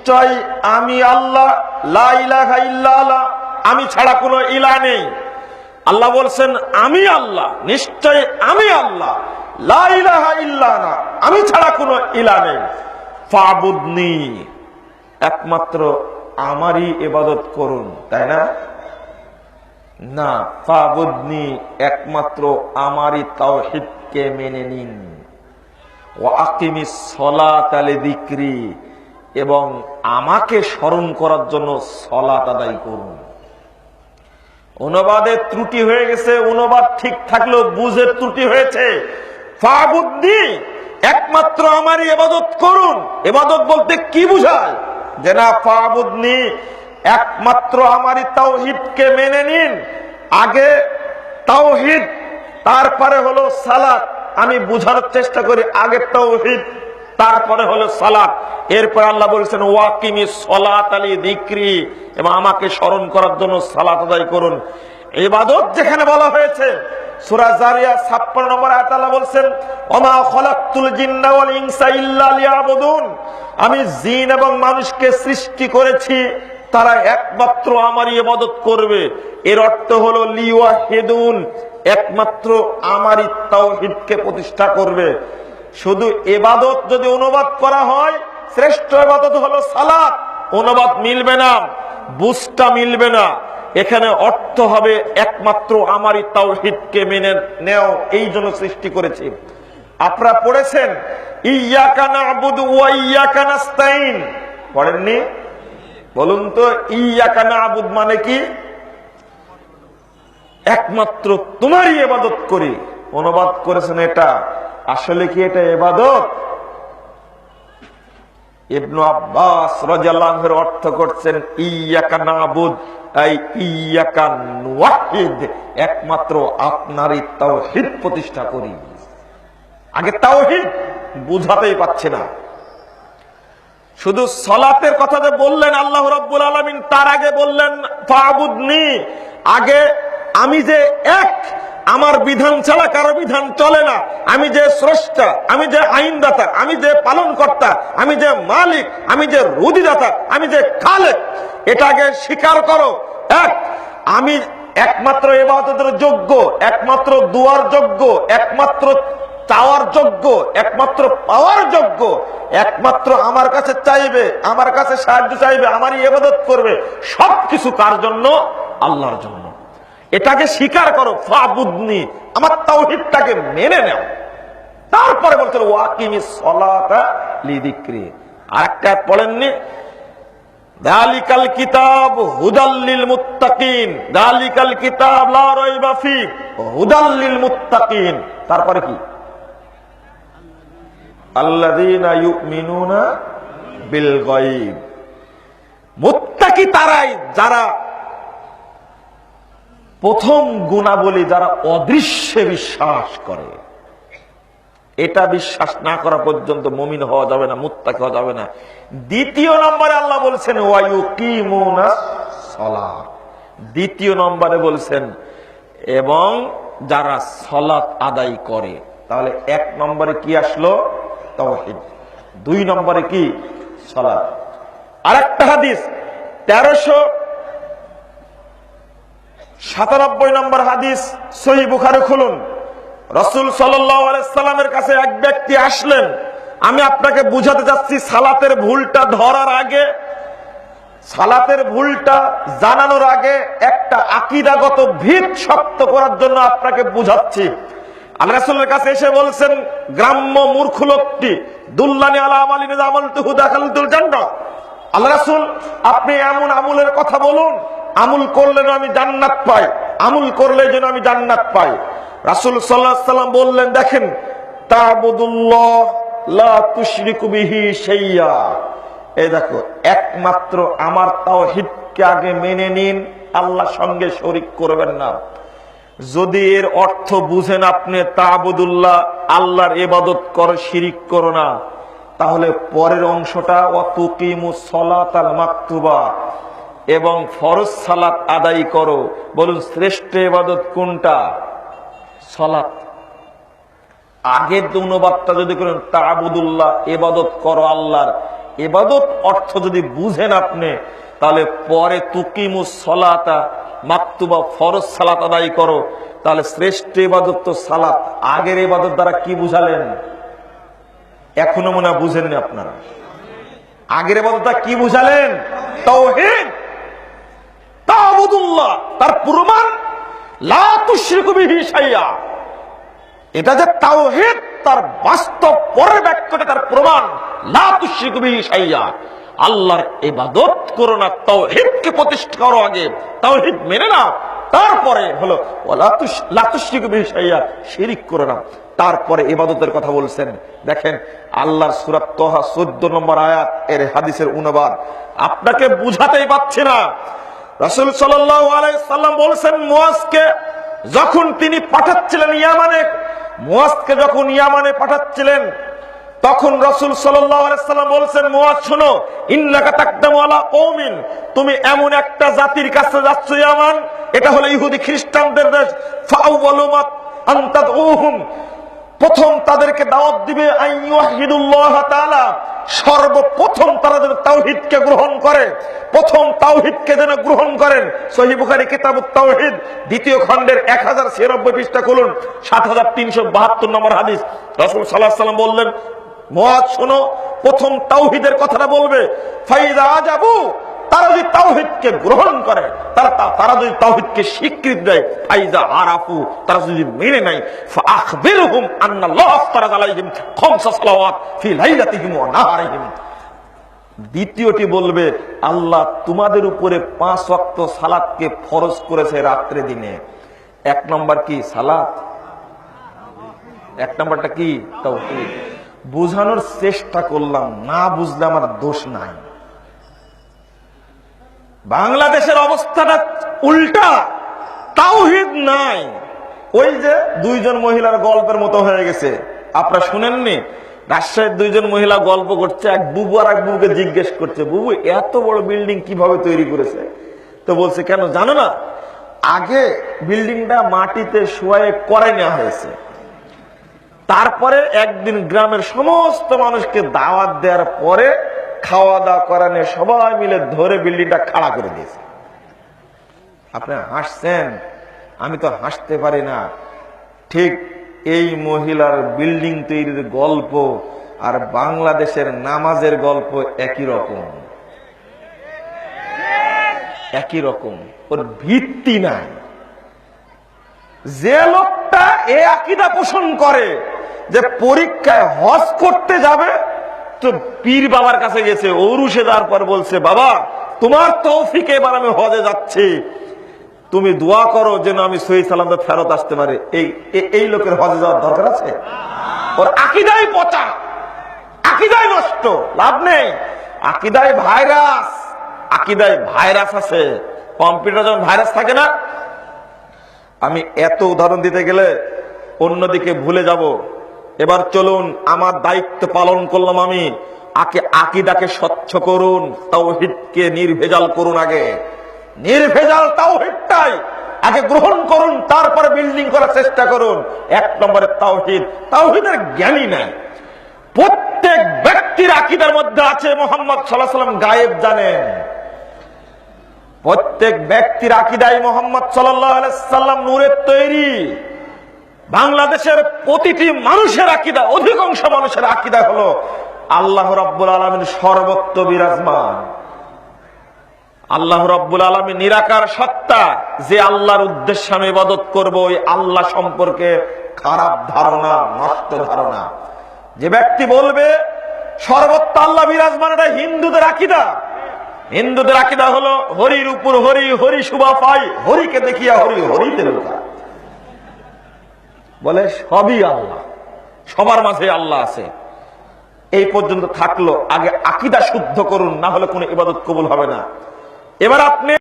নিশ্চয় আমি আল্লাহ, লা ইলাহা ইল্লাল্লাহ, আমি ছাড়া কোনো ইলাহ নেই। আল্লাহ বলছেন আমি আল্লাহ, নিশ্চয় আমি আল্লাহ, লা ইলাহা ইল্লাল্লাহ, আমি ছাড়া কোনো ইলাহ নেই। ফাবুদনি, একমাত্র আমারই ইবাদত করুন, তাই না? না, ফাবুদনি, একমাত্র আমারই তাওহীদকে মেনে নিন। ওয়া আকিমিস সলাতা লিযিকরি, এবং আমাকে স্মরণ করার জন্য সালাত আদায় করুন। অনুবাদে ত্রুটি হয়ে গেছে, অনুবাদ ঠিক থাকলেও বুঝের ত্রুটি হয়েছে। ফাবুদনি, একমাত্র আমারই ইবাদত করুন। ইবাদত বলতে কি বুঝায়? যে না, ফাবুদনি, একমাত্র আমারই তাওহীদকে মেনে নিন। আগে তাওহীদ, তারপরে হলো সালাত। আমি বুঝানোর চেষ্টা করি, আগে তাওহীদ, তারপরে হলো সালাত। এরপর আল্লাহ বলেছেন ওয়াকিমিস সলাতা লিযিকরি, এবং আমাকে স্মরণ করার জন্য সালাত আদায় করুন। ইবাদত যেখানে বলা হয়েছে, সূরা জারিয়াত 56 নম্বর আয়াতে আল্লাহ বলেন ওমা খলাকতুল জিন্না ওয়াল ইনসা ইল্লা লিয়াবুদুন, আমি জিন এবং মানুষকে সৃষ্টি করেছি তারা একমাত্র আমারই ইবাদত করবে। এর অর্থ হলো লিওয়াহিদুন, একমাত্র আমারই তাওহীদকে প্রতিষ্ঠা করবে। শুধু ইবাদত যদি অনুবাদ করা হয়, শ্রেষ্ঠ ইবাদত হলো সালাত, অনুবাদ মিলবে না, বুঝটা মিলবে না। এখানে অর্থ হবে একমাত্র আমারই তাওহীদকে মেনে নেও, এই জন্য সৃষ্টি করেছি। আপনারা পড়েছেন ইয়্যাকা না'বুদু ওয়া ইয়্যাকা নাস্তাইন, পড়েননি? বলুন তো, ইয়্যাকা না'বুদ মানে কি? একমাত্র তোমারই ইবাদত করি, অনুবাদ করেছেন এটা। আসলে কি এটা ইবাদত? ইবনে আব্বাস রাদিয়াল্লাহু আনহুর অর্থ করছেন ইয়্যাকা না'বুদ আই ইয়্যাকা নুওয়াহিদ, একমাত্র আপনারই তাওহীদ প্রতিষ্ঠা করি। আগে তাওহীদ বুঝাতেই পাচ্ছে না। শুধু সালাতের কথা যে বললেন আল্লাহ রাব্বুল আলামিন, তার আগে বললেন ফাবুদনি। আগে আমি যে এক, আমার বিধান ছাড়া কারো বিধান চলে না, আমি যে স্রষ্টা, আমি যে আইনদাতা, আমি যে পালনকর্তা, আমি যে মালিক, আমি যে রুজিদাতা, আমি যে খালেক, এটা আগে স্বীকার করো। এক, আমি একমাত্র ইবাদতের যোগ্য, একমাত্র দুয়ার যোগ্য, একমাত্র চাওয়ার যোগ্য, একমাত্র পাওয়ার যোগ্য, একমাত্র আমার কাছে চাইবে, আমার কাছে সাহায্য চাইবে, আমারই ইবাদত করবে। সবকিছু কার জন্য? আল্লাহর জন্য। এটাকে স্বীকার করো, ফাবুদনি, আমার তাওহীদটাকে মেনে নাও। তারপরে বলছেন ওয়াকিমিস সলাতা লিযিকরি। আরেকটা পড়েননি? যালিকাল কিতাব হুদাল লিল মুত্তাকিন, যালিকাল কিতাব লা রাইবা ফি হুদাল লিল মুত্তাকিন। তারপরে কি? আল্লাযীনা ইউমিনুনা বিল গায়ব, মুত্তাকি তারাই যারা প্রথম গুণাবলী, যারা অদৃশ্যে বিশ্বাস করে। এটা বিশ্বাস না করা পর্যন্ত মুমিন হওয়া যাবে না, মুত্তাকি হওয়া যাবে না। দ্বিতীয় নম্বরে আল্লাহ বলছেন ওয়ায়ুকিমুনাস সালাত, দ্বিতীয় নম্বরে বলছেন এবং যারা সালাত আদায় করে। তাহলে এক নম্বরে কি আসলো? তাওহীদ। দুই নম্বরে কি? সালাত। আরেকটা হাদিস 1397 নম্বর হাদিস, সহিহ বুখারী খুলুন। রাসূল সাল্লাল্লাহু আলাইহি সাল্লামের কাছে এক ব্যক্তি আসলেন। আমি আপনাকে বুঝাতে যাচ্ছি, সালাতের ভুলটা ধরার আগে, সালাতের ভুলটা জানানোর আগে একটা আকীদাগত ভিত শক্ত করার জন্য আপনাকে বুঝাচ্ছি। আল্লাহ রাসূলের কাছে এসে বলছেন গ্রাম্য মূর্খ লোকটি, দুল্লানি আলা আমালিন যামালতুহু দাখালতুল জান্নাহ। আল্লাহ রাসূল, আপনি এমন আমলের কথা বলুন, আমল করলে যেন আমি জান্নাত পাই, আমল করলে যেন আমি জান্নাত পাই। রাসূল সাল্লাল্লাহু আলাইহি সাল্লাম বললেন, দেখেন, তা'বুদুল্লাহ লা তুশরিকু বিহি শাইয়্যা, এই দেখো, একমাত্র আমার তাওহীদকে আগে মেনে নিন, আল্লাহর সঙ্গে শরীক করবেন না। যদি এর অর্থ বুঝেন আপনি তা'বুদুল্লাহ, আল্লাহর ইবাদত করো, শিরিক করো না, তাহলে পরের অংশটা ওয়াতুকিমুস সালাতাল মাকতুবা, এবং ফরজ সালাত আদায় করো। বলুন শ্রেষ্ঠ ইবাদত কোনটা? সালাত। আগের অনুবাদটা যদি করেন তা'বুদুল্লাহ, ইবাদত করো আল্লাহর, ইবাদত অর্থ যদি বুঝেন আপনি, তাহলে পরে তুকিমুস সালাতা, মাকতুবা ফরজ সালাত আদায় করো, তাহলে শ্রেষ্ঠ ইবাদত তো সালাত। আগের ইবাদত দ্বারা কি বুঝালেন? এখনো মনে হয় বুঝেননি আপনারা। আগের ইবাদতটা কি বুঝালেন? তাওহীদ, তা'বুদুল্লাহ। তার প্রমাণ লা তুশরিকু বিহি শাইআ। এটা যে তাওহীদ, তার বাস্তব পরের বাক্যটা তার প্রমাণ লা তুশরিকু বিহি শাইআ। আল্লাহর ইবাদত করো না, তাওহীদকে প্রতিষ্ঠা করো আগে, তাওহীদ মেনে নাও, তারপরে হলো লা তুশরিকু বিহি শাইআ, শিরক করো না, তারপরে ইবাদতের কথা বলছেন। দেখেন আল্লাহর সূরা তাহা 14 নম্বর আয়াত, এর হাদিসের অনুবাদ আপনাকে বুঝাতেই পাচ্ছি না। রাসূল সাল্লাল্লাহু আলাইহি সাল্লাম বলেছেন মুয়াজকে যখন তিনি পাঠাচ্ছিলেন ইয়ামানে, মুয়াজকে যখন ইয়ামানে পাঠাচ্ছিলেন, তখন রাসূল সাল্লাল্লাহু আলাইহি সাল্লাম বলেছেন মুয়াজ শোনো, ইন্নাকা তাকদামু আলা কওমিন, তুমি এমন একটা জাতির কাছে যাচ্ছ ইয়ামান, এটা হলো ইহুদি খ্রিস্টানদের দেশ। ফাআওয়ালু মা আনতাদউহুম, প্রথম তাদেরকে দাওয়াত দিবে আইয়ুহিদুল্লাহ তাআলা, সর্বপ্রথম তারা যেন তাওহীদকে গ্রহণ করে, প্রথম তাওহীদকে যেন গ্রহণ করেন। সহিহ বুখারী কিতাবুত তাওহীদ 2য় খণ্ডের 1096 পৃষ্ঠা খুলুন, 7372 নম্বর হাদিস। রাসূল সাল্লাল্লাহু আলাইহি ওয়াসাল্লাম বললেন মুয়াজ শোনো, প্রথম তাওহীদের কথাটা বলবে। ফাইদা আজাবু, তারা যদি তাওহীদকে গ্রহণ করে, তারা যদি তাওহীদকে স্বীকৃতি দেয়, ফাইজা আরাফু, তারা যদি মেনে নেয়, ফাআখবিরহুম আন্নাল্লাহ আফতারাদ আলাইহিম খামসা সালাওয়াত ফি লাইলাতিহিম ওয়া নাহারিহিম। দ্বিতীয়টি বলবে আল্লাহ তোমাদের উপরে 5 ওয়াক্ত সালাতকে ফরজ করেছে রাত্রে দিনে। 1 নম্বর কি? সালাত। 1 নম্বরটা কি? তাওহীদ। বুঝানোর চেষ্টা করলাম, না বুঝলে আমার দোষ নাই। বাংলাদেশের অবস্থাটা উল্টা, তাওহীদ নাই। ওই যে 2 জন মহিলার গল্পের মতো হয়ে গেছে, আপনারা শুনেননি? রাজশাহীর 2 জন মহিলা গল্প করছে, এক বুবু আর এক বুবুকে জিজ্ঞেস করছে, বুবু এত বড় বিল্ডিং কিভাবে তৈরি করেছে? তো বলছে কেন জানো না, আগে বিল্ডিংটা মাটিতে শোয়ে করে নেওয়া হয়েছে, তারপরে একদিন গ্রামের সমস্ত মানুষকে দাওয়াত দেওয়ার পরে খাওয়া দাওয়া করানো সবাই মিলে ধরে বিল্ডিংটা খাড়া করে দিয়েছে। আপনি হাসছেন, আমি তো হাসতে পারি না। ঠিক এই মহিলার বিল্ডিং তৈরির গল্প আর বাংলাদেশের নামাজের গল্প একই রকম, একই রকম, ওর ভিত্তি নাই। যে লোকটা এই আকীদা পোষণ করে যে পরীক্ষায় হজ করতে যাবে, তো পীর বাবার কাছে গেছে, ওরুসে যাওয়ার পর বলছে বাবা তোমার তৌফিকে এবার আমি হজে যাচ্ছি, তুমি দোয়া করো যেন আমি সহি সালামতে ফেরত আসতে পারি। এই লোকের হজে যাওয়ার দরকার আছে? ওর আকীদাই পচা, আকীদাই নষ্ট, লাভ নেই। আকীদায় ভাইরাস, আকীদায় ভাইরাস আছে। কম্পিউটার যখন ভাইরাস থাকে না, আমি এত উদাহরণ দিতে গেলে অন্যদিকে ভুলে যাব। এবার চলুন, আমার দায়িত্ব পালন করলাম আমি, আকীদাকে স্বচ্ছ করুন, তাওহীদকে নির্ভেজাল করুন। আগে নির্ভেজাল তাওহীদটাই আগে গ্রহণ করুন, তারপরে বিল্ডিং করার চেষ্টা করুন। 1 নম্বরে তাওহীদ। তাওহীদের জ্ঞানী নাই। প্রত্যেক ব্যক্তির আকীদার মধ্যে আছে মুহাম্মদ সাল্লাল্লাহু আলাইহি ওয়াসাল্লাম গায়েব জানেন। প্রত্যেক ব্যক্তির আকীদায় মুহাম্মদ সাল্লাল্লাহু আলাইহি ওয়াসাল্লাম নূরের তৈরি। বাংলাদেশের প্রতিটি মানুষের আকীদা, অধিকাংশ মানুষের আকীদা হলো আল্লাহ রাব্বুল আলামিন সর্বত্র বিরাজমান। আল্লাহ রাব্বুল আলামিন নিরাকার সত্তা, যে আল্লাহর উদ্দেশ্যে আমি ইবাদত করব, ওই আল্লাহ সম্পর্কে খারাপ ধারণা, নষ্ট ধারণা। যে ব্যক্তি বলবে সর্বত্র আল্লাহ বিরাজমান, এটা হিন্দুদের আকীদা। হিন্দুদের আকীদা হলো হরির উপর হরি, হরি শুভা পাই, হরিকে দেখিয়া হরি হরিতে লুকা। বলে সবই আল্লাহ, সবার মাঝে আল্লাহ আছে। এই পর্যন্ত থাকলো। আগে আকীদা শুদ্ধ করুন, না হলে কোনো ইবাদত কবুল হবে না। এবার আপনি